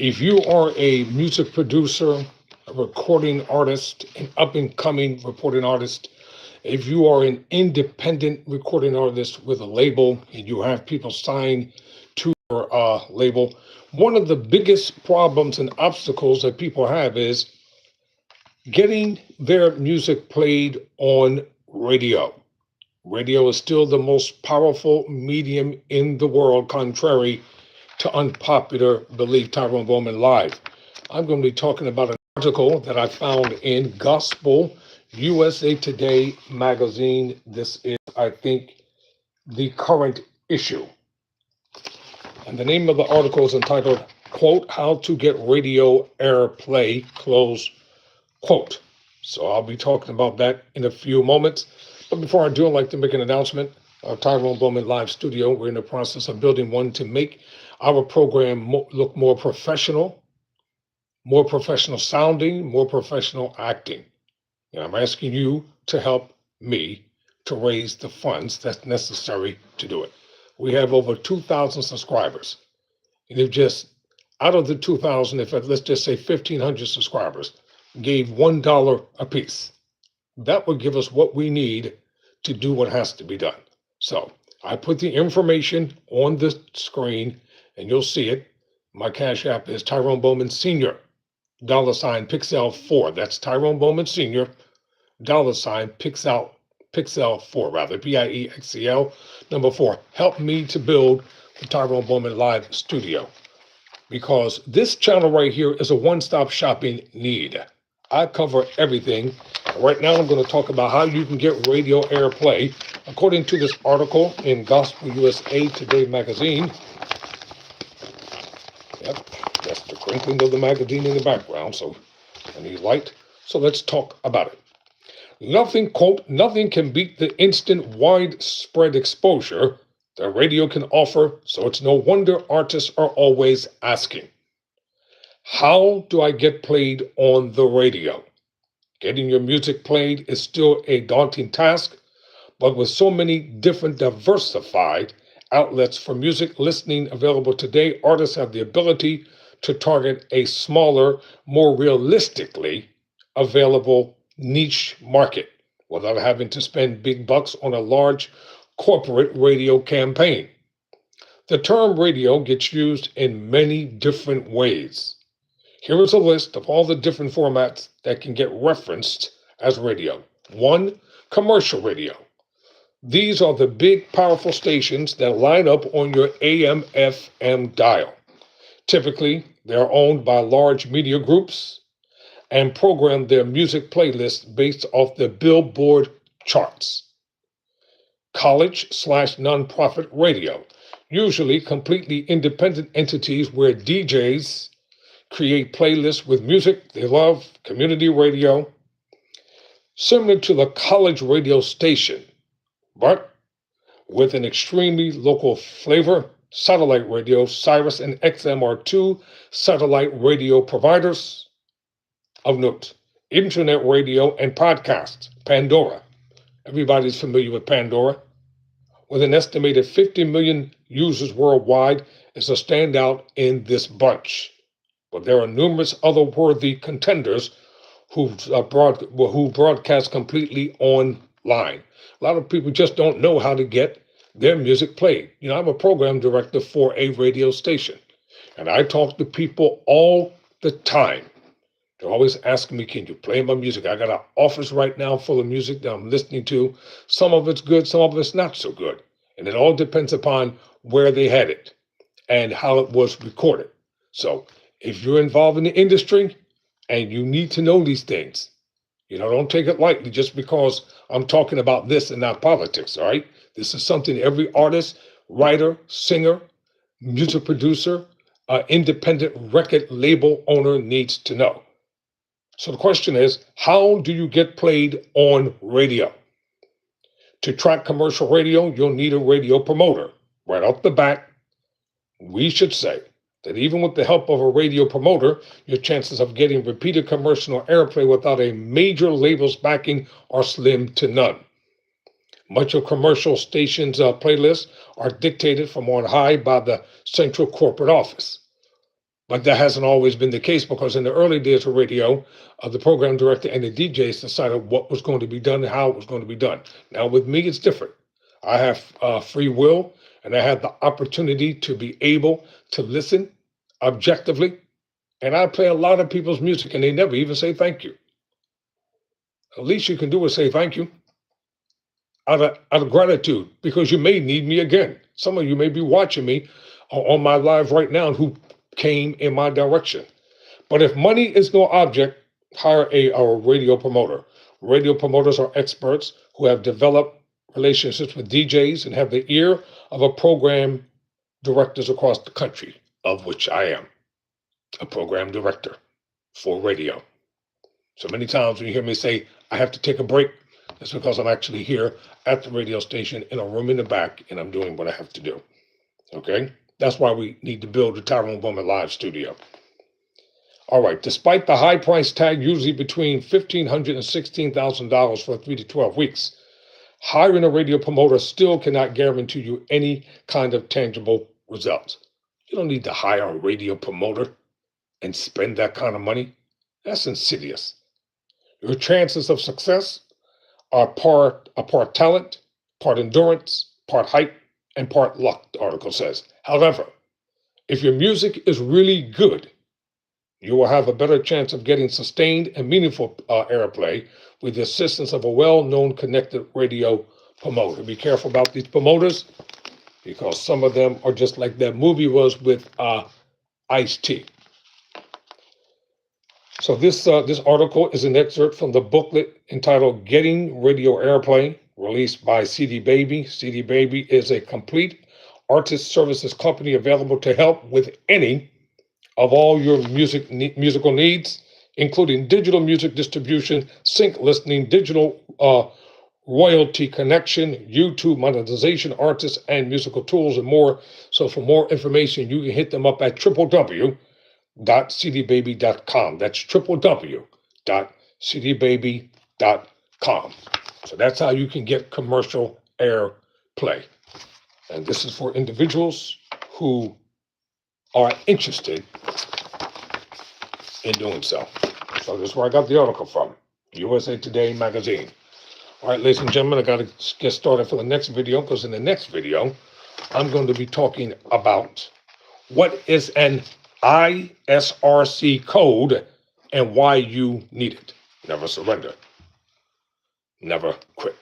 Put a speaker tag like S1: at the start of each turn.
S1: If you are a music producer, a recording artist, an up and coming recording artist, if you are an independent recording artist with a label and you have people sign to your label, one of the biggest problems and obstacles that people have is getting their music played on radio. Radio is still the most powerful medium in the world, contrary to unpopular belief. Tyrone Bowman Live. I'm going to be talking about an article that I found in Gospel USA Today magazine. This is, I think, the current issue. And the name of the article is entitled, quote, How to Get Radio Airplay, close quote. So I'll be talking about that in a few moments. But before I do, I'd like to make an announcement. Our Tyrone Bowman Live studio, we're in the process of building one to make our program look more professional sounding, more professional acting. And I'm asking you to help me to raise the funds that's necessary to do it. We have over 2,000 subscribers. And if just out of the 2,000, if let's just say 1,500 subscribers gave $1 a piece, that would give us what we need to do what has to be done. So I put the information on the screen and you'll see it. My Cash App is Tyrone Bowman Sr., $Piexel4. That's Tyrone Bowman Sr., Piexel4, Piexel, number 4. Help me to build the Tyrone Bowman Live studio, because this channel right here is a one-stop shopping need. I cover everything. Right now, I'm going to talk about how you can get radio airplay. According to this article in Gospel USA Today magazine, yep, that's the crinkling of the magazine in the background, so I need light. So let's talk about it. Nothing, quote, nothing can beat the instant widespread exposure that radio can offer, so it's no wonder artists are always asking, how do I get played on the radio? Getting your music played is still a daunting task, but with so many different diversified outlets for music listening available today, artists have the ability to target a smaller, more realistically available niche market without having to spend big bucks on a large corporate radio campaign. The term radio gets used in many different ways. Here is a list of all the different formats that can get referenced as radio. 1, commercial radio. These are the big, powerful stations that line up on your AM/FM dial. Typically, they are owned by large media groups and program their music playlists based off the Billboard charts. College/nonprofit radio, usually completely independent entities where DJs create playlists with music they love, community radio, similar to the college radio station, but with an extremely local flavor. Satellite radio, Sirius and XM are 2 satellite radio providers of note. Internet radio and podcasts, Pandora. Everybody's familiar with Pandora. With an estimated 50 million users worldwide, is a standout in this bunch. But there are numerous other worthy contenders who broadcast completely online. A lot of people just don't know how to get their music played. You know, I'm a program director for a radio station, and I talk to people all the time. They're always asking me, can you play my music? I got an office right now full of music that I'm listening to. Some of it's good, some of it's not so good. And it all depends upon where they had it and how it was recorded. So if you're involved in the industry and you need to know these things, you know, don't take it lightly just because I'm talking about this and not politics, all right? This is something every artist, writer, singer, music producer, independent record label owner needs to know. So the question is, how do you get played on radio? To track commercial radio, you'll need a radio promoter. Right off the bat, we should say that even with the help of a radio promoter, your chances of getting repeated commercial airplay without a major label's backing are slim to none. Much of commercial stations' playlists are dictated from on high by the central corporate office. But that hasn't always been the case because in the early days of radio, the program director and the DJs decided what was going to be done and how it was going to be done. Now, with me, it's different. I have free will, and I have the opportunity to be able to listen objectively. And I play a lot of people's music, and they never even say thank you. The least you can do is say thank you out of gratitude, because you may need me again. Some of you may be watching me on my live right now who came in my direction. But if money is no object, hire a radio promoter. Radio promoters are experts who have developed relationships with DJs and have the ear of a program directors across the country, of which I am a program director for radio. So many times when you hear me say, I have to take a break, it's because I'm actually here at the radio station in a room in the back, and I'm doing what I have to do. Okay? That's why we need to build the Tyrone Bowman Live studio. All right, despite the high price tag, usually between $1,500 and $16,000 for 3 to 12 weeks, hiring a radio promoter still cannot guarantee you any kind of tangible results. You don't need to hire a radio promoter and spend that kind of money. That's insidious. Your chances of success are part talent, part endurance, part hype, and part luck, the article says. However, if your music is really good, you will have a better chance of getting sustained and meaningful airplay with the assistance of a well-known connected radio promoter. Be careful about these promoters, because some of them are just like that movie was with Ice-T. So this article is an excerpt from the booklet entitled Getting Radio Airplay, released by CD Baby. CD Baby is a complete artist services company available to help with any of all your musical needs, including digital music distribution, sync listening, digital royalty connection, YouTube monetization, artists and musical tools, and more. So for more information, you can hit them up at www.cdbaby.com. That's www.cdbaby.com. So that's how you can get commercial airplay. And this is for individuals who are interested in doing so. So this is where I got the article from, USA Today magazine. All right, ladies and gentlemen, I got to get started for the next video, because in the next video, I'm going to be talking about what is an ISRC code and why you need it. Never surrender. Never quit.